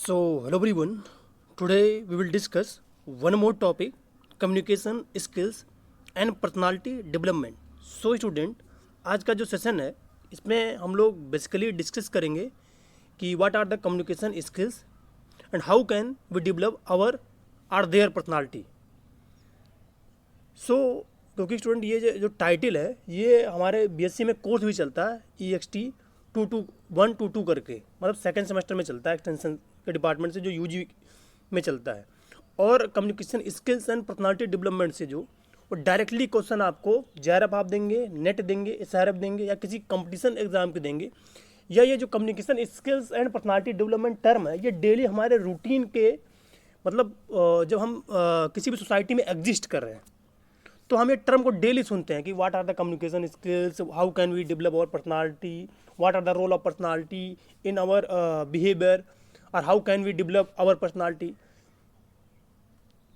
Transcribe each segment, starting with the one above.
Hello everyone. Today we will discuss one more topic, communication skills and personality development. Student, आज का जो session है इसमें हम लोग बेसिकली डिस्कस करेंगे कि what are the communication skills and how can we develop are their personality. क्योंकि स्टूडेंट ये जो टाइटल है ये हमारे बीएससी में कोर्स भी चलता है EXT 122 करके, मतलब सेकेंड सेमेस्टर में चलता है एक्सटेंशन के डिपार्टमेंट से जो यूजी में चलता है. और communication skills and personality development से जो वो डायरेक्टली क्वेश्चन आपको JRF आप देंगे, नेट देंगे, SRF देंगे या किसी कंपटीशन एग्जाम के देंगे. या ये जो communication skills and personality development term है ये डेली हमारे रूटीन के मतलब जब हम किसी भी सोसाइटी में एग्जिस्ट कर रहे हैं तो हम ये टर्म को डेली सुनते हैं कि what are the communication skills, how can we develop our personality, what are the role of personality in our behaviour और how can we develop our personality.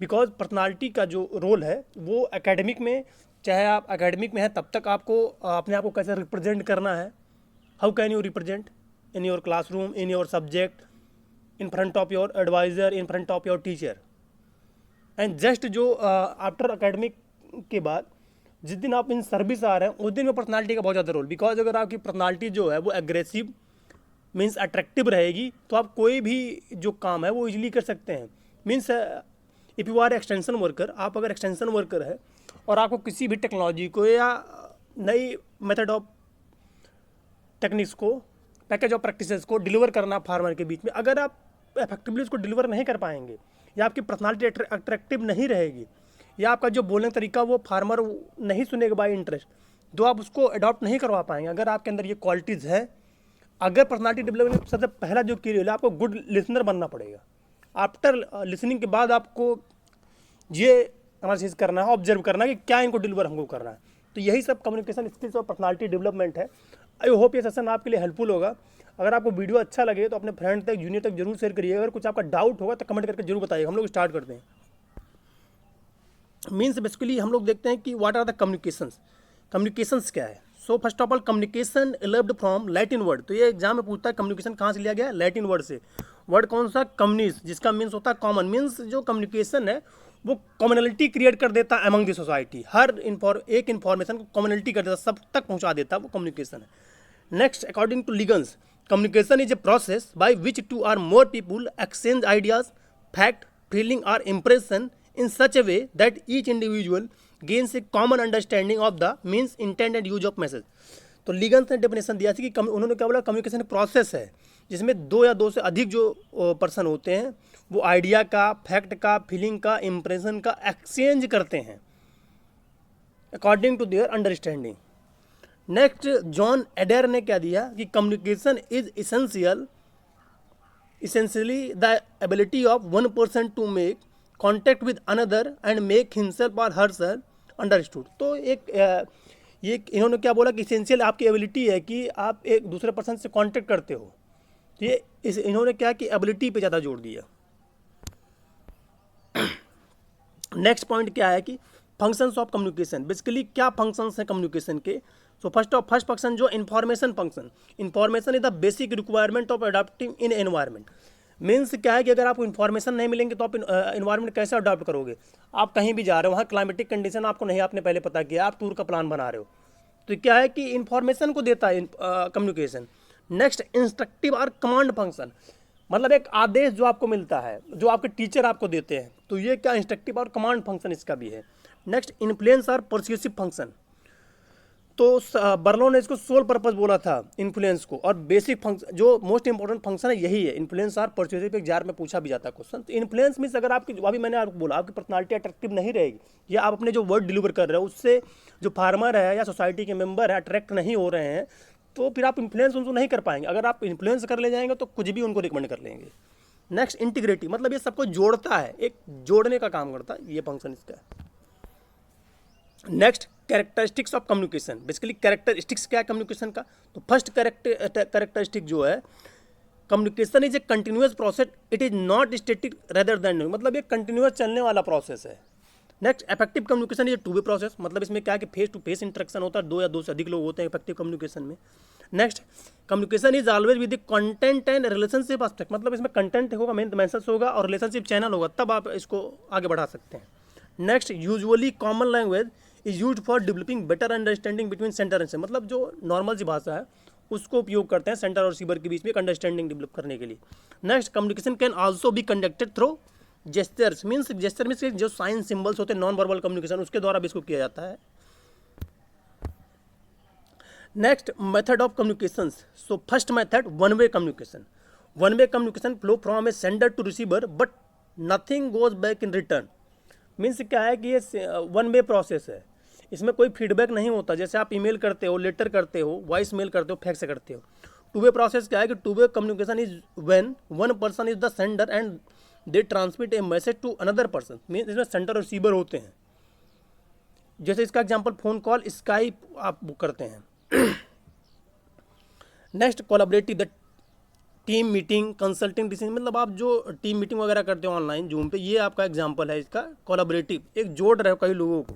Because personality का जो रोल है वो academic में, चाहे आप एकेडमिक में हैं तब तक आपको अपने आप को कैसे रिप्रेजेंट करना है, how can you represent in your classroom, in your subject, in front of your adviser, in front of your teacher. And just जो आफ्टर एकेडमिक के बाद जिस दिन आप इन सर्विस आ रहे हैं उस दिन में पर्सनालिटी का बहुत ज़्यादा रोल. बिकॉज अगर आपकी पर्सनालिटी जो है वो एग्रेसिव मीन्स अट्रैक्टिव रहेगी तो आप कोई भी जो काम है वो इजीली कर सकते हैं. Means if you are extension worker, आप अगर एक्सटेंशन वर्कर है और आपको किसी भी टेक्नोलॉजी को या नई मेथड ऑफ टेक्निक्स को, पैकेज ऑफ प्रैक्टिसेस को डिलीवर करना फार्मर के बीच में, अगर आप इफेक्टिवली उसको डिलीवर नहीं कर पाएंगे या आपकी पर्सनालिटी अट्रैक्टिव नहीं रहेगी या आपका जो बोलने का तरीका वो फार्मर नहीं सुनेगा बाई इंटरेस्ट, तो आप उसको अडॉप्ट नहीं करवा पाएंगे. अगर आपके अंदर ये क्वालिटीज़ है, अगर पर्सनालिटी डेवलपमेंट सबसे पहला जो क्रिया है आपको गुड लिसनर बनना पड़ेगा. आफ्टर लिसनिंग के बाद आपको ये एनालिसिस करना है, ऑब्जर्व करना है कि क्या इनको डिलीवर हमको करना है. तो यही सब कम्युनिकेशन स्किल्स और पर्सनालिटी डेवलपमेंट है. आई होप ये सेशन आपके लिए हेल्पफुल होगा. अगर आपको वीडियो अच्छा लगे तो अपने फ्रेंड तक, जूनियर तक जरूर शेयर करिएगा. अगर कुछ आपका डाउट होगा तो कमेंट करके जरूर बताइएगा. हम लोग स्टार्ट करते हैं. मीन्स बेसिकली हम लोग देखते हैं कि व्हाट आर द कम्युनिकेशंस क्या है. So first of all communication evolved from Latin word. तो ये एग्जाम में पूछता है कम्युनिकेशन कहाँ से लिया गया है, लैटिन वर्ड से. वर्ड कौन सा, कम्युनिस, जिसका मीन्स होता है कॉमन. मीन्स जो कम्युनिकेशन है वो कॉमनलिटी क्रिएट कर देता है अमंग द सोसाइटी. हर एक इन्फॉर्मेशन को कॉमनलिटी कर देता, सब तक पहुँचा देता है, वो कम्युनिकेशन है. नेक्स्ट, अकॉर्डिंग टू लिगन्स, communication is a process by which two or more people exchange ideas, fact, feeling or impression in such a way that each individual gains a common understanding of the means, intent and use of message. तो लिगन्स ने definition दिया थी कि उन्होंने क्या बोला, communication process है जिसमें दो या दो से अधिक जो पर्सन होते हैं वो आइडिया का, फैक्ट का, फीलिंग का, इम्प्रेशन का एक्सचेंज करते हैं according to their understanding. Next, John Adair ने क्या दिया कि communication is essentially the ability of one person to make contact with another and make himself और हरसेल्फ अंडरस्टूड. तो ये इन्होंने क्या बोला कि इसेंशियल आपकी एबिलिटी है कि आप एक दूसरे पर्सन से कॉन्टैक्ट करते हो. तो ये इन्होंने क्या कि एबिलिटी पे ज़्यादा जोर दिया. नेक्स्ट पॉइंट क्या है कि फंक्शंस ऑफ कम्युनिकेशन. बेसिकली क्या फंक्शंस हैं कम्युनिकेशन के. सो फर्स्ट फंक्शन जो information function. Information is the basic requirement of adopting in environment. Means क्या है कि अगर आपको इन्फॉर्मेशन नहीं मिलेंगे तो आप इन्वायरमेंट कैसे अडॉप्ट करोगे. आप कहीं भी जा रहे हो, वहाँ क्लाइमेटिक कंडीशन आपको नहीं, आपने पहले पता किया, आप टूर का प्लान बना रहे हो, तो क्या है कि इन्फॉर्मेशन को देता है कम्युनिकेशन. नेक्स्ट, इंस्ट्रक्टिव और कमांड फंक्शन, मतलब एक आदेश जो आपको मिलता है, जो आपके टीचर आपको देते हैं, तो ये क्या इंस्ट्रक्टिव और कमांड फंक्शन इसका भी है. नेक्स्ट, इन्फ्लुएंस और परस्यूसिव फंक्शन. तो बर्लो ने इसको सोल पर्पस बोला था इन्फ्लुएंस को, और बेसिक फंक्शन जो मोस्ट इंपॉर्टेंट फंक्शन है यही है, इन्फ्लुएंस और परस्यूसिव. एग्जाम में पूछा भी जाता है क्वेश्चन. तो इन्फ्लुएंस मीन्स अगर आपकी, अभी मैंने आपको बोला, आपकी पर्सनालिटी अट्रैक्टिव नहीं रहेगी या आप अपने जो वर्ड डिलीवर कर रहे हो उससे जो फार्मर है या सोसाइटी के मेंबर है अट्रैक्ट नहीं हो रहे हैं, तो फिर आप इन्फ्लुएंस उनको नहीं कर पाएंगे. अगर आप इन्फ्लुएंस कर ले जाएंगे तो कुछ भी उनको रिकमेंड कर लेंगे. नेक्स्ट, इंटीग्रिटी, मतलब ये सबको जोड़ता है, एक जोड़ने का काम करता है, ये फंक्शन इसका है. Next, characteristics of communication. Basically characteristics क्या है कम्युनिकेशन का. तो फर्स्ट कैरेक्टरिस्टिक जो है, communication is a continuous process, it is not static rather than. मतलब ये कंटिन्यूअस चलने वाला प्रोसेस है. नेक्स्ट इफेक्टिव कम्युनिकेशन ये टू वे प्रोसेस, मतलब इसमें क्या है कि फेस टू फेस इंटरेक्शन होता है, दो या दो से अधिक लोग होते हैं इफेक्टिव कम्युनिकेशन में। Next communication is always with the content and relationship aspect, मतलब इसमें कंटेंट होगा, मेन मैसेज होगा और रिलेशनशिप चैनल होगा, तब आप इसको आगे बढ़ा सकते हैं। Next usually common language is use for developing better understanding between centre and centre, मतलब जो नॉर्मल सी भाषा है उसको उपयोग करते हैं सेंटर और रिसीवर के बीच में एक अंडरस्टैंडिंग डेवलप करने के लिए। Next communication can also be conducted through gestures, means gesture means जो साइन सिंबल्स होते हैं नॉन वर्बल कम्युनिकेशन, उसके द्वारा भी इसको किया जाता है। Next method of communication, so first method one way communication. One way communication flow from a sender to receiver but nothing goes back in return, means क्या है कि ये वन वे प्रोसेस है, इसमें कोई फीडबैक नहीं होता, जैसे आप ईमेल करते हो, लेटर करते हो, वॉइस मेल करते हो, फैक्स करते हो। टू वे प्रोसेस क्या है कि two way communication is when one person is the sender and they transmit a message to another person, means इसमें सेंडर और रिसीवर होते हैं। जैसे इसका एग्जांपल फ़ोन कॉल, स्काइप आप बुक करते हैं। Next collaborative, the team meeting, consulting decision, मतलब आप जो टीम मीटिंग वगैरह करते हो ऑनलाइन जूम पे, ये आपका एग्जांपल है इसका कोलैबोरेटिव, एक जोड़ रहे हो कई लोगों को।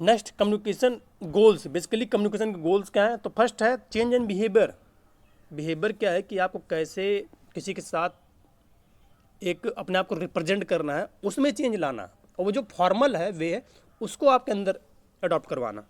Next communication goals, basically communication के गोल्स क्या है, तो फर्स्ट है चेंज इन बिहेवियर। बिहेवियर क्या है कि आपको कैसे किसी के साथ एक अपने आप को रिप्रेजेंट करना है, उसमें चेंज लाना, और वो जो फॉर्मल है वे है उसको आपके अंदर अडॉप्ट करवाना।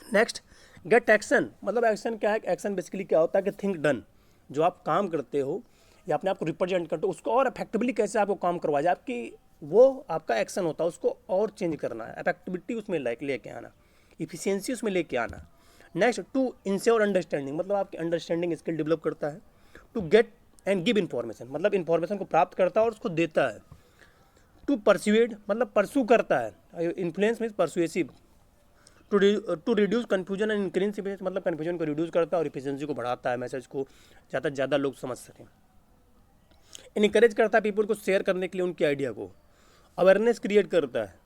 नेक्स्ट गेट एक्शन, मतलब एक्शन क्या है, एक्शन बेसिकली क्या होता है कि थिंक डन, जो आप काम करते हो या अपने आप को रिप्रेजेंट करते हो उसको और इफेक्टिवली कैसे आपको काम करवाया जाए, आपकी वो आपका एक्शन होता है, उसको और चेंज करना है, इफेक्टिविटी उसमें लेके आना, इफिशियंसी उसमें लेके आना। नेक्स्ट टू इंश्योर अंडरस्टैंडिंग, मतलब आपकी अंडरस्टैंडिंग स्किल डेवलप करता है। To get and give information, मतलब इन्फॉर्मेशन को प्राप्त करता है और उसको देता है। टू परस्यूएड, मतलब परस्यू करता है, influence means persuasive. To reduce confusion and increase efficiency, मतलब कन्फ्यूजन को रिड्यूस करता है और इफिशियंसी को बढ़ाता है, मैसेज को ज़्यादा से ज़्यादा लोग समझ सकें। इनकरेज करता है पीपल को शेयर करने के लिए उनके आइडिया को। अवेयरनेस क्रिएट करता है।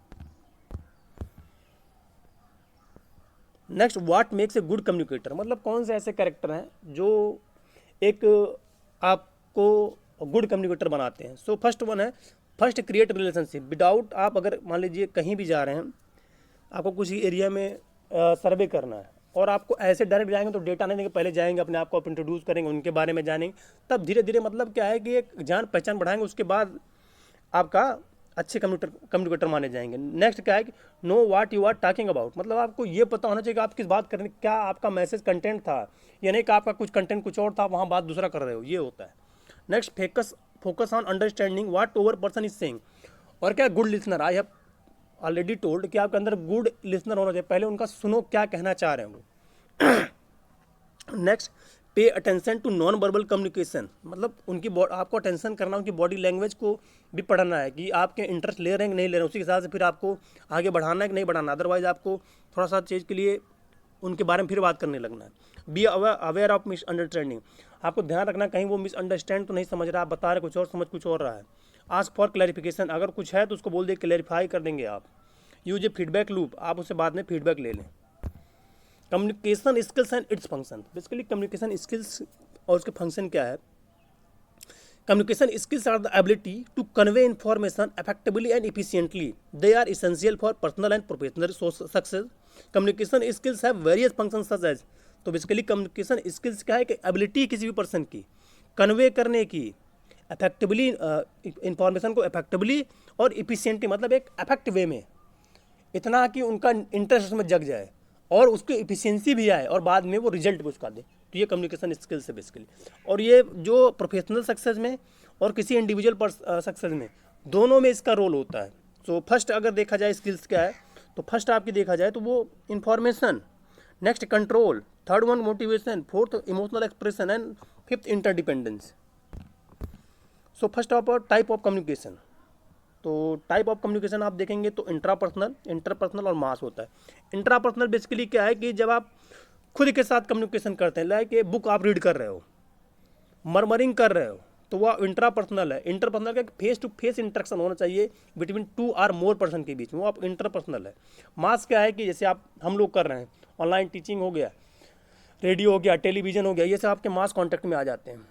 Next what makes a good communicator, मतलब कौन से ऐसे कैरेक्टर हैं जो एक आपको गुड कम्युनिकेटर बनाते हैं। सो फर्स्ट वन है फर्स्ट क्रिएट रिलेशनशिप, विदाउट आप अगर मान लीजिए कहीं भी जा रहे हैं, आपको कुछ एरिया में सर्वे करना है और आपको ऐसे डायरेक्ट जाएंगे तो डेटा नहीं देंगे, पहले जाएंगे अपने आप को आप इंट्रोड्यूस करेंगे, उनके बारे में जानेंगे, तब धीरे धीरे मतलब क्या है कि एक जान पहचान बढ़ाएंगे, उसके बाद आपका अच्छे कम्युनिकेटर माने जाएंगे। नेक्स्ट क्या है कि know what you are talking about, मतलब आपको ये पता होना चाहिए कि आप किस बात कर रहे हैं, क्या आपका मैसेज कंटेंट था, या नहीं कि आपका कुछ कंटेंट कुछ और था वहाँ बात दूसरा कर रहे हो, ये होता है। Next focus on understanding what over person is saying, और क्या good listener, I have already told कि आपके अंदर गुड लिसनर होना चाहिए, पहले उनका सुनो क्या कहना चाह रहे हैं वो। Next pay attention to non verbal communication, मतलब उनकी आपको अटेंशन करना, उनकी बॉडी लैंग्वेज को भी पढ़ना है कि आपके इंटरेस्ट ले रहे हैं कि नहीं ले रहे हैं, उसी के हिसाब से फिर आपको आगे बढ़ाना है कि नहीं बढ़ाना, अदरवाइज आपको थोड़ा सा चीज़ के लिए उनके बारे में फिर बात करने लगना है। बी अवेयर ऑफ मिसअंडरस्टैंडिंग, आपको ध्यान रखना कहीं वो मिसअंडरस्टैंड तो नहीं समझ रहा, आप बता रहे कुछ और समझ कुछ और रहा है। आस्क फॉर क्लैरिफिकेशन, अगर कुछ है तो उसको बोल दे क्लैरिफाई कर देंगे आप। यूज ए फीडबैक लूप, आप उससे बाद में फीडबैक ले लें। Communication skills and its function, basically communication skills और उसके फंक्शन क्या है। Communication skills are the ability to convey information effectively and efficiently. They are essential for personal and professional success. Communication skills have various functions such as, तो basically communication skills क्या है कि ability किसी भी person की convey करने की, effectively information को इफेक्टिवली और इफिशिएंटली, मतलब एक इफेक्ट वे में, इतना कि उनका इंटरेस्ट उसमें जग जाए और उसकी इफिशियंसी भी आए और बाद में वो रिजल्ट भी उसका दे, तो ये कम्युनिकेशन स्किल्स है बेसिकली। और ये जो प्रोफेशनल सक्सेस में और किसी इंडिविजुअल सक्सेस में, दोनों में इसका रोल होता है। सो फर्स्ट अगर देखा जाए स्किल्स क्या है, तो फर्स्ट आपकी देखा जाए तो वो information, next control, third one motivation, fourth emotional expression and fifth interdependence. So first of all type of communication, तो टाइप ऑफ कम्युनिकेशन आप देखेंगे तो इंटरपर्सनल और मास होता है। इंट्रापर्सनल बेसिकली क्या है कि जब आप खुद के साथ कम्युनिकेशन करते हैं, लाइक ए बुक आप रीड कर रहे हो, मर्मरिंग कर रहे हो, तो वह इंट्रापर्सनल है। इंटरपर्सनल का फेस टू फेस इंटरेक्शन होना चाहिए बिटवीन टू और मोर पर्सन के बीच में, वो आप इंटरपर्सनल है। मास क्या है कि जैसे हम लोग कर रहे हैं, ऑनलाइन टीचिंग हो गया, रेडियो हो गया, टेलीविजन हो गया, ये सब आपके मास कॉन्टैक्ट में आ जाते हैं।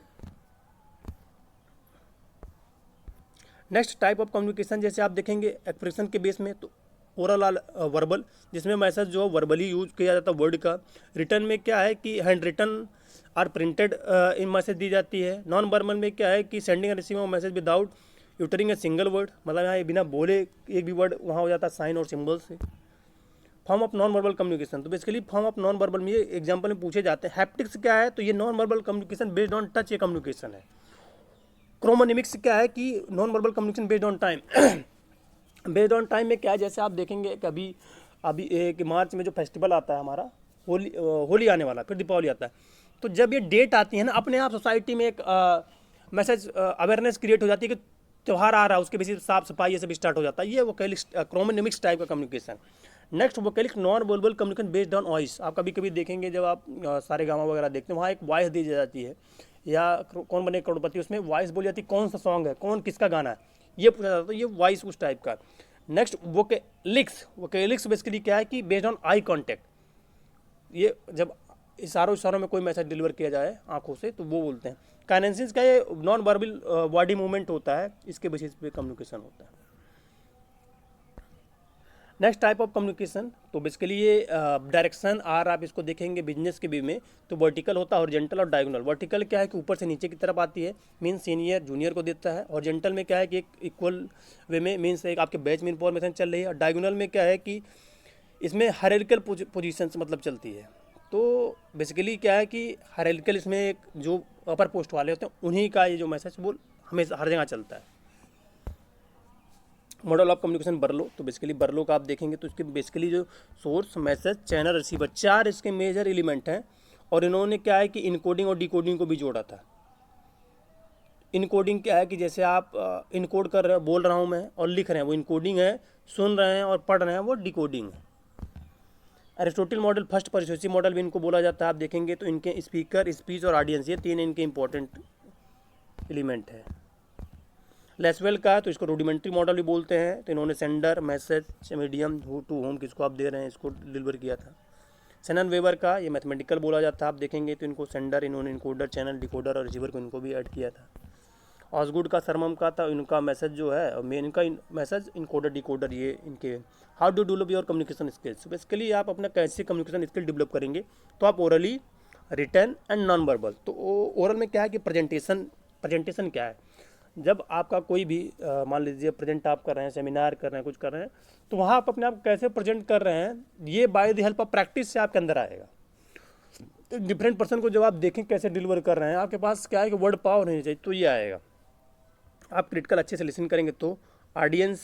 नेक्स्ट टाइप ऑफ कम्युनिकेशन जैसे आप देखेंगे एक्सप्रेशन के बेस में, तो ओरल आल वर्बल, जिसमें मैसेज जो वर्बली यूज किया जाता है वर्ड का। रिटर्न में क्या है कि हैंड रिटन और प्रिंटेड इन मैसेज दी जाती है। नॉन वर्बल में क्या है कि sending and receiving message without uttering a single word, मतलब यहाँ बिना बोले एक भी वर्ड वहाँ हो जाता है साइन और सिंबल से। Form of non verbal communication, तो basically form of non verbal में ये एग्जाम्पल में पूछे जाते हैं। हैप्टिक्स क्या है, तो ये non verbal communication based on touch ये कम्युनिकेशन है। क्रोमोनिमिक्स क्या है कि non verbal communication based on time. Based on time में क्या है, जैसे आप देखेंगे कभी अभी एक मार्च में जो फेस्टिवल आता है हमारा होली आने वाला, फिर दीपावली आता है, तो जब ये डेट आती है ना, अपने आप सोसाइटी में एक मैसेज अवेयरनेस क्रिएट हो जाती है कि त्यौहार आ रहा है, उसके बेसिस साफ सफाई ये सब स्टार्ट हो जाता है। ये वोकैलिक्स क्रोमोनिमिक्स टाइप का communication. Next vocalics non verbal communication based on voice. आप कभी कभी देखेंगे जब आप सारे गामा वगैरह देखते हैं, वहाँ एक वॉइस दी जाती है, या कौन बने करोड़पति, उसमें वॉइस बोली जाती है कौन सा सॉन्ग है, कौन किसका गाना है, ये पूछा जाता है। ये वॉइस उस टाइप का। नेक्स्ट वोकैलिक्स बेसिकली क्या है कि बेस्ड ऑन आई कॉन्टैक्ट। ये जब इशारों में कोई मैसेज डिलीवर किया जाए आंखों से, तो वो बोलते हैं। काइनेसिस का ये नॉन वर्बल बॉडी मूवमेंट होता है, इसके बेसिस पे कम्युनिकेशन होता है। नेक्स्ट टाइप ऑफ कम्युनिकेशन, तो बेसिकली ये डायरेक्शन आर आप इसको देखेंगे बिजनेस के वे में, तो वर्टिकल होता है, हॉरिजॉन्टल और डायगोनल। वर्टिकल क्या है कि ऊपर से नीचे की तरफ आती है, मीन सीनियर जूनियर को देता है। हॉरिजॉन्टल में क्या है कि एक इक्वल वे में, मीन्स एक आपके बैच में इंफॉर्मेशन चल रही है। और डायगोनल में क्या है कि इसमें हायरार्किकल पोजीशन मतलब चलती है। तो बेसिकली क्या है कि हायरार्किकल इसमें एक जो अपर पोस्ट वाले होते हैं उन्हीं का ये जो मैसेज वो हमेशा हर जगह चलता है। मॉडल ऑफ कम्युनिकेशन बर्लो, तो बेसिकली बर्लो का आप देखेंगे तो इसके बेसिकली जो सोर्स, मैसेज, चैनल, रिसीवर, 4 इसके मेजर एलिमेंट हैं। और इन्होंने क्या है कि इनकोडिंग और डिकोडिंग को भी जोड़ा था। इनकोडिंग क्या है कि जैसे आप इनकोड कर रहे हो, बोल रहा हूँ मैं और लिख रहे हैं, वो इनकोडिंग है। सुन रहे हैं और पढ़ रहे हैं, वो डिकोडिंग है। Aristotle model, first persuasive model भी इनको बोला जाता है। आप देखेंगे तो इनके स्पीकर, स्पीच और ऑडियंस, ये 3 इनके इंपॉर्टेंट एलिमेंट है। लेसवेल का तो इसको रूडिमेंट्री मॉडल भी बोलते हैं। तो इन्होंने sender, message, medium, who to whom, किसको आप दे रहे हैं, इसको डिलीवर किया था। सेनन वेबर का ये मैथमेटिकल बोला जाता है। आप देखेंगे तो इनको सेंडर, इन्होंने इनकोडर, चैनल, डिकोडर और रिसीवर को इनको भी ऐड किया था। ऑसगुड का सरमम का था, इनका मैसेज जो है मेन, इनका मैसेज, इनकोडर, डिकोडर, ये इनके। How do develop your communication skills, basically आप अपना कैसे कम्युनिकेशन स्किल डेवलप करेंगे, तो आप orally, return and non verbal. तो ओरल में क्या है कि प्रेजेंटेशन क्या है, जब आपका कोई भी मान लीजिए प्रेजेंट आप कर रहे हैं, सेमिनार कर रहे हैं, कुछ कर रहे हैं, तो वहाँ आप अपने आप कैसे प्रेजेंट कर रहे हैं, ये by the help of practice से आपके अंदर आएगा। तो डिफरेंट पर्सन को जब आप देखें कैसे डिलीवर कर रहे हैं, आपके पास क्या है कि वर्ड पावर नहीं चाहिए, तो ये आएगा। आप क्रिटिकल अच्छे से लिसन करेंगे तो ऑडियंस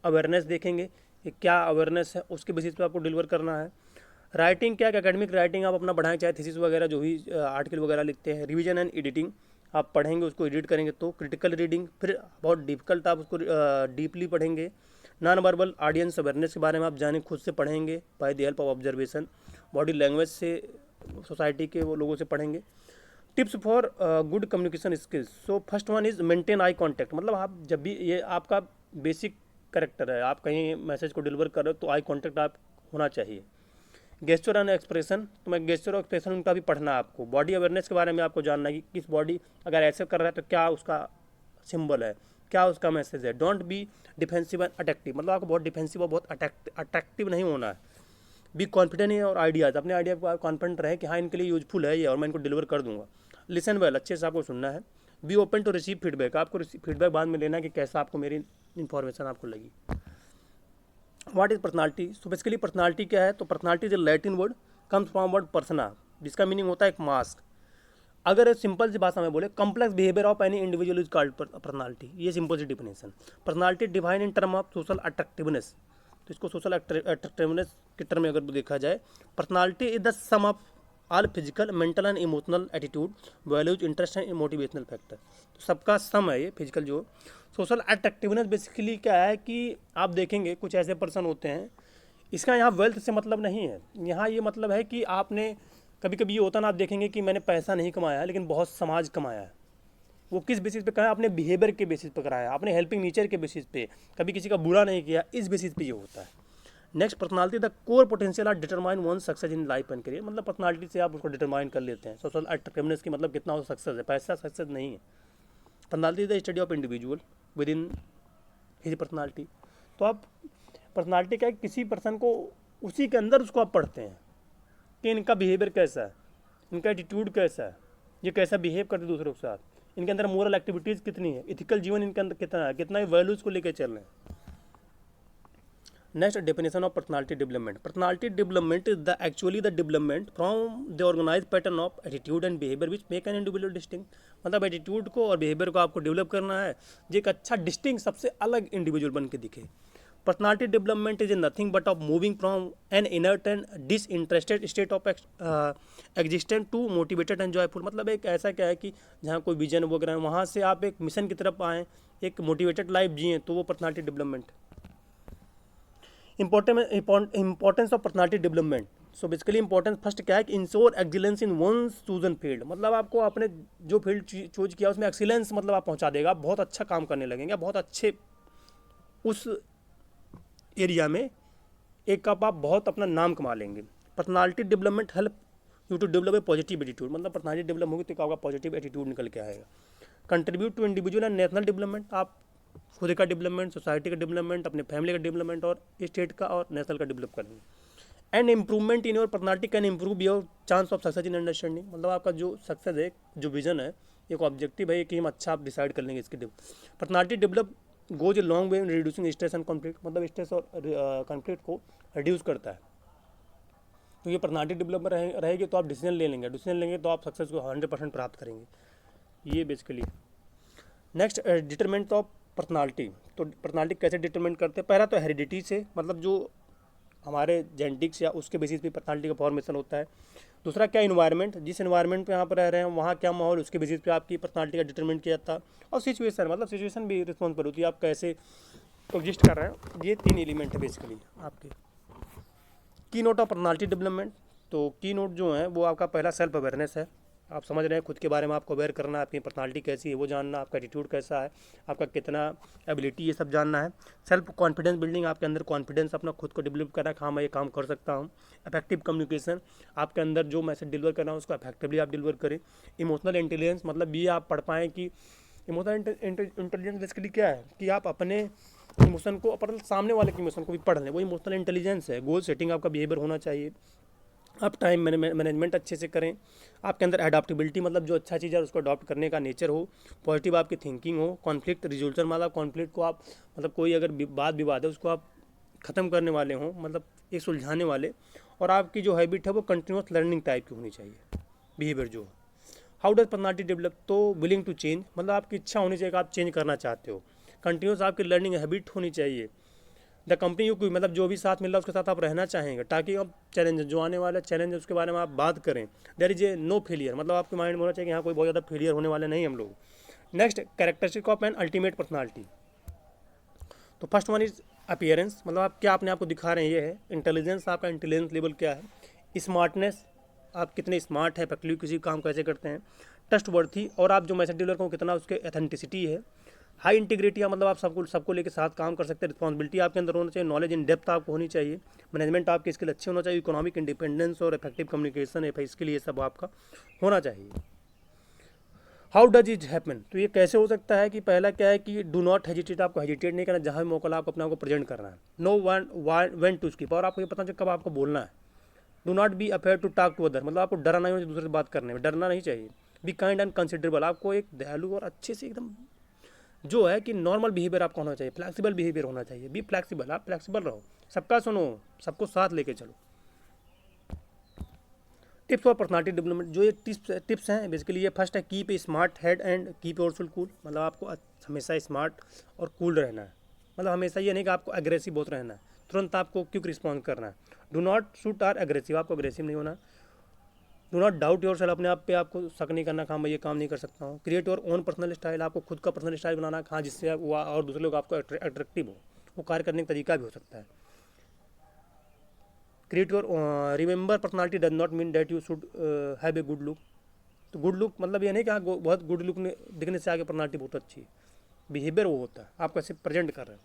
अवेयरनेस देखेंगे कि क्या अवेयरनेस है, उसके बेसिस पे आपको डिलीवर करना है। राइटिंग क्या है, एकेडमिक राइटिंग आप अपना बढ़ाएं, चाहे थीसिस वगैरह जो भी आर्टिकल वगैरह लिखते हैं। रिवीजन एंड एडिटिंग, आप पढ़ेंगे उसको एडिट करेंगे तो। क्रिटिकल रीडिंग, फिर बहुत डिफिकल्ट आप उसको डीपली पढ़ेंगे। नॉन वर्बल ऑडियंस अवेयरनेस के बारे में आप जाने, खुद से पढ़ेंगे by the help of observation. Body language से, सोसाइटी के वो लोगों से पढ़ेंगे। Tips for good communication skills, so first one is maintain eye contact. मतलब आप जब भी, ये आपका बेसिक करेक्टर है, आप कहीं मैसेज को डिलीवर कर रहे हो तो आई कॉन्टैक्ट आप होना चाहिए। गेस्चर एंड एक्सप्रेशन, तो मैं गेस्चर और एक्सप्रेशन उनका भी पढ़ना है आपको। बॉडी अवेयरनेस के बारे में आपको जानना है कि किस बॉडी अगर ऐसे कर रहा है तो क्या उसका सिंबल है, क्या उसका मैसेज है। Don't be defensive and attractive, मतलब आपको बहुत डिफेंसिव और बहुत अट्रैक्टिव नहीं होना है। बी कॉन्फिडेंट है और आइडियाज़, अपने आइडिया पर कॉन्फिडेंट रहे कि हाँ इनके लिए यूजफुल है ये और मैं इनको डिलीवर कर दूंगा। लिसन वेल, अच्छे से आपको सुनना है। Be open to receive feedback, आपको फीडबैक बाद में लेना है कि कैसा आपको मेरी इन्फॉर्मेशन आपको लगी। What is personality, so basically personality क्या है, तो personality is Latin word, comes from word persona, जिसका मीनिंग होता है एक मास्क। अगर सिंपल सी भाषा में बोले, complex behaviour of any individual is called personality, ये सिंपल सी definition. Personality define in term of social attractiveness, तो इसको सोशल अट्रैक्टिवनेस के टर्म में अगर देखा जाए, personality is the sum of all physical, mental and emotional attitude, values, interest and motivational factor. तो सबका सम है ये फिजिकल जो। सोशल अट्रैक्टिवनेस बेसिकली क्या है कि आप देखेंगे कुछ ऐसे पर्सन होते हैं, इसका यहाँ वेल्थ से मतलब नहीं है, यहाँ ये मतलब है कि आपने कभी कभी ये होता ना, आप देखेंगे कि मैंने पैसा नहीं कमाया लेकिन बहुत समाज कमाया है। वो किस बेसिस पे कहा, आपने बिहेवियर के बेसिस पे कराया, आपने हेल्पिंग नेचर के बेसिस पे, कभी किसी का बुरा नहीं किया, इस बेसिस पे ये होता है। Next personality, the core potential are determine one success in life and career, मतलब पर्सनालिटी से आप उसको डिटरमाइन कर लेते हैं। सोशल अट्रैक्टिवनेस की मतलब कितना वो सक्सेस है, पैसा सक्सेस नहीं है। Personality the study of individual with in his personality. तो आप पर्सनालिटी क्या है, किसी पर्सन को उसी के अंदर उसको आप पढ़ते हैं कि इनका बिहेवियर कैसा है, इनका एटीट्यूड कैसा है, ये कैसा बिहेव करते दूसरों के साथ, इनके अंदर मोरल एक्टिविटीज़ कितनी है, इथिकल जीवन इनके अंदर कितना है, कितना वैल्यूज़ को लेकर चल रहे हैं। Next, definition of personality development. Personality development is the actually the development from the organize pattern of attitude and behaviour which make an individual distinct. मतलब एटीट्यूड को और बिहेवियर को आपको डेवलप करना है जो एक अच्छा डिस्टिंक्ट सबसे अलग इंडिविजुअल बन के दिखे। Personality development is nothing but of moving from an inert and disinterested state of existent to motivated and joyful. मतलब एक ऐसा क्या है कि जहाँ कोई विजन वगैरह है वहाँ से आप एक मिशन की तरफ आएँ, एक मोटिवेटेड लाइफ जिए, तो वो personality development. Importance of personality development. So basically importance first क्या है कि ensure excellence in one's chosen field. मतलब आपको आपने जो फील्ड चूज किया उसमें एक्सीलेंस मतलब आप पहुंचा देगा, आप बहुत अच्छा काम करने लगेंगे, बहुत अच्छे उस एरिया में एक आप बहुत अपना नाम कमा लेंगे। Personality development help you to develop a positive attitude. मतलब पर्सनालिटी डेवलप होगी तो आपका पॉजिटिव एटीट्यूड निकल के आएगा। Contribute to individual and national development. आप खुद का डेवलपमेंट, सोसाइटी का डेवलपमेंट, अपने फैमिली का डेवलपमेंट और स्टेट का और नेशनल का डेवलप करेंगे। And improvement in your personality can improve your chance of success in understanding. मतलब आपका जो सक्सेस है, जो विजन है, एक ऑब्जेक्टिव है कि हम अच्छा आप डिसाइड कर लेंगे इसके personality develop goes a long way in reducing stress and conflict. मतलब स्ट्रेस और कॉन्फ्लिक्ट को रिड्यूस करता है। तो ये पर्सनालिटी डेवलप रहेगी तो आप डिसीजन लेंगे तो आप सक्सेस को 100% प्राप्त करेंगे। ये basically. Next, determinant of personality. तो पर्सनालिटी कैसे डिटरमिनेट करते हैं? पहला तो हेरिडिटी से, मतलब जो हमारे जेनेटिक्स या उसके बेसिस पे पर्सनालिटी का फॉर्मेशन होता है। दूसरा क्या, इन्वायरमेंट, जिस इन्वायरमेंट पे यहाँ पर रह रहे हैं वहाँ क्या माहौल, उसके बेसिस पे आपकी पर्सनालिटी का डिटरमिनेट किया जाता है। और सिचुएशन, मतलब सिचुएशन भी रिस्पॉन्सिबल होती है, आप कैसे एग्जिस्ट कर रहे हैं। ये 3 एलिमेंट है बेसिकली आपके। की नोट ऑफ पर्सनालिटी डेवलपमेंट। तो की नोट जो है वो आपका पहला सेल्फ अवेयरनेस है। आप समझ रहे हैं खुद के बारे में, आपको अवेयर करना है, आपकी पर्सनालिटी कैसी है वो जानना, आपका एटीट्यूड कैसा है, आपका कितना एबिलिटी, ये सब जानना है। सेल्फ कॉन्फिडेंस बिल्डिंग, आपके अंदर कॉन्फिडेंस अपना खुद को डेवलप करना, हाँ मैं ये काम कर सकता हूँ। इफेक्टिव कम्युनिकेशन, आपके अंदर जो मैसेज डिलीवर करना है उसको इफेक्टिवली आप डिलीवर करें। इमोशनल इंटेलिजेंस, मतलब ये आप पढ़ पाएँ कि इमोशनल इंटेलिजेंस बेसिकली क्या है कि आप अपने इमोशन को, अपन सामने वाले के इमोशन को भी पढ़ लें, वो इमोशनल इंटेलिजेंस है। गोल सेटिंग आपका बिहेवियर होना चाहिए। आप टाइम मैनेजमेंट अच्छे से करें। आपके अंदर अडॉप्टेबिलिटी, मतलब जो अच्छा चीज़ है उसको अडॉप्ट करने का नेचर हो। पॉजिटिव आपकी थिंकिंग हो। कॉन्फ्लिक्ट रिजोल्यूशन, मतलब कॉन्फ्लिक्ट को आप, मतलब कोई अगर बात विवाद है उसको आप ख़त्म करने वाले हों, मतलब एक सुलझाने वाले। और आपकी जो हैबिट है वो कंटिन्यूस लर्निंग टाइप की होनी चाहिए बिहेवियर जो। How does personality develop? तो विलिंग टू चेंज, मतलब आपकी इच्छा होनी चाहिए कि आप चेंज करना चाहते हो। कंटिन्यूस आपकी लर्निंग हैबिट होनी चाहिए। द कंपनी यू, मतलब जो भी साथ मिल रहा है उसके साथ आप रहना चाहेंगे, ताकि आप चैलेंज, जो आने वाला चैलेंज है उसके बारे में आप बात करें। There is a no failure, मतलब आपके माइंड में होना चाहिए कि यहाँ कोई बहुत ज़्यादा फेलियर होने वाले नहीं हम लोग। Next, characteristic of an ultimate personality. तो फर्स्ट वन इज अपीयरेंस, मतलब आप क्या अपने आप को दिखा रहे हैं, ये है। इंटेलिजेंस, आपका इंटेलिजेंस लेवल क्या है। स्मार्टनेस, आप कितने स्मार्ट है, इफेक्टिवली किसी काम कैसे करते हैं। ट्रस्टवर्थी, और आप जो मैसेज डिलीवर करो कितना उसके ऑथेंटिसिटी है। हाई इंटीग्रिटी, मतलब आप सबको लेकर साथ काम कर सकते हैं। रिस्पॉन्सिबिलिटी आपके अंदर होना चाहिए। नॉलेज इन डेप्थ आपको होनी चाहिए। मैनेजमेंट आपके स्किल अच्छे होना चाहिए। इकोनॉमिक इंडिपेंडेंस और इफेक्टिव कम्युनिकेशन है स्किल, ये सब आपका होना चाहिए। How does it happen? तो ये कैसे हो सकता है कि पहला क्या है कि डू नॉट हेजिटेट, आपको हेजिटेट नहीं करना, जहाँ भी मौका आपको अपने आप को प्रेजेंट करना है। नो वन टू स्कीप, और आपको ये पता चाहिए कब आपको बोलना है। Do not be afraid to talk to other, मतलब आपको डरना नहीं हो दूसरे से बात करने में, डरना नहीं चाहिए। बी काइंड एंड कंसिडरेबल, आपको एक दयालु और अच्छे से एकदम जो है कि नॉर्मल बिहेवियर आपका होना चाहिए। फ्लेक्सिबल बिहेवियर होना चाहिए। बी फ्लेक्सिबल, आप फ्लेक्सिबल रहो, सबका सुनो, सबको साथ लेके चलो। टिप्स फॉर पर्सनालिटी डेवलपमेंट, जो ये टिप्स हैं बेसिकली ये फर्स्ट है, keep a smart head and keep yourself cool, मतलब आपको हमेशा स्मार्ट और कूल रहना है। मतलब हमेशा ये नहीं कि आपको एग्रेसिव बहुत रहना है, तुरंत आपको क्विक रिस्पॉन्स करना है। Do not shoot or aggressive, आपको एग्रेसिव नहीं होना। Do not doubt yourself, अपने आप पे आपको शक नहीं करना, हाँ मैं ये काम नहीं कर सकता हूँ। Create your own personal style, आपको खुद का पर्सनल स्टाइल बनाना, हाँ जिससे वो और दूसरे लोग आपको अट्रैक्टिव हो, वो कार्य करने का तरीका भी हो सकता है। Create your, remember personality does not mean that you should have a good look. तो गुड लुक मतलब ये नहीं कि हाँ बहुत गुड लुक दिखने से आगे पर्सनालिटी बहुत अच्छी है, बिहेवियर वो होता है आप कैसे प्रेजेंट कर रहे हैं।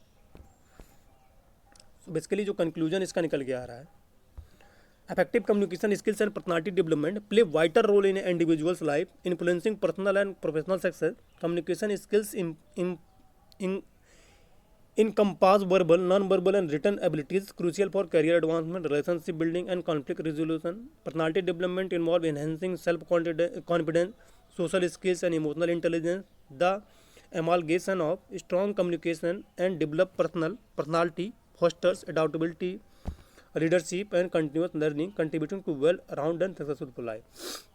बेसिकली जो कंक्लूजन इसका निकल के आ रहा है, effective communication skills and personality development play vital role in an individual's life, influencing personal and professional success. Communication skills in encompass verbal, non-verbal, and written abilities crucial for career advancement, relationship building, and conflict resolution. Personality development involve enhancing self-confidence, social skills, and emotional intelligence. The amalgamation of strong communication and develop personality fosters adaptability, leadership and continuous learning contributing to well around and successful life.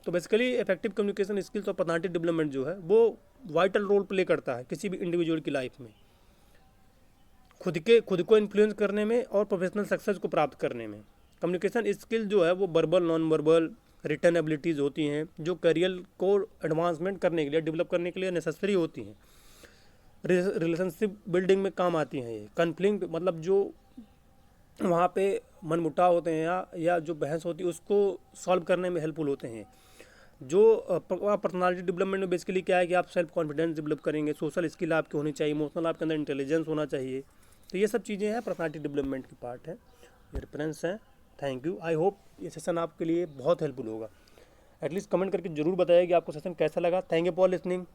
तो basically effective communication skills और personality development जो है वो vital role play करता है किसी भी individual की लाइफ में, खुद को इन्फ्लुएंस करने में और प्रोफेशनल सक्सेस को प्राप्त करने में। कम्युनिकेशन स्किल जो है वो verbal, non verbal, return abilities होती हैं जो करियर को एडवांसमेंट करने के लिए, डेवलप करने के लिए नेसेसरी होती हैं। रिलेशनशिप बिल्डिंग में काम आती हैं ये। कन्फ्लिक्ट मतलब जो वहाँ पे मनमुटाव होते हैं या जो बहस होती है उसको सॉल्व करने में हेल्पफुल होते हैं। जो पर्सनालिटी डेवलपमेंट में बेसिकली क्या है कि आप सेल्फ कॉन्फिडेंस डेवलप करेंगे, सोशल स्किल आपकी होनी चाहिए, इमोशनल आपके अंदर इंटेलिजेंस होना चाहिए। तो ये सब चीज़ें हैं पर्सनालिटी डेवलपमेंट की पार्ट है, ये रेफरेंस हैं। Thank you. आई होप ये सेशन आपके लिए बहुत हेल्पफुल होगा। एटलीस्ट कमेंट करके जरूर बताइए कि आपको सेशन कैसा लगा। Thank you for listening.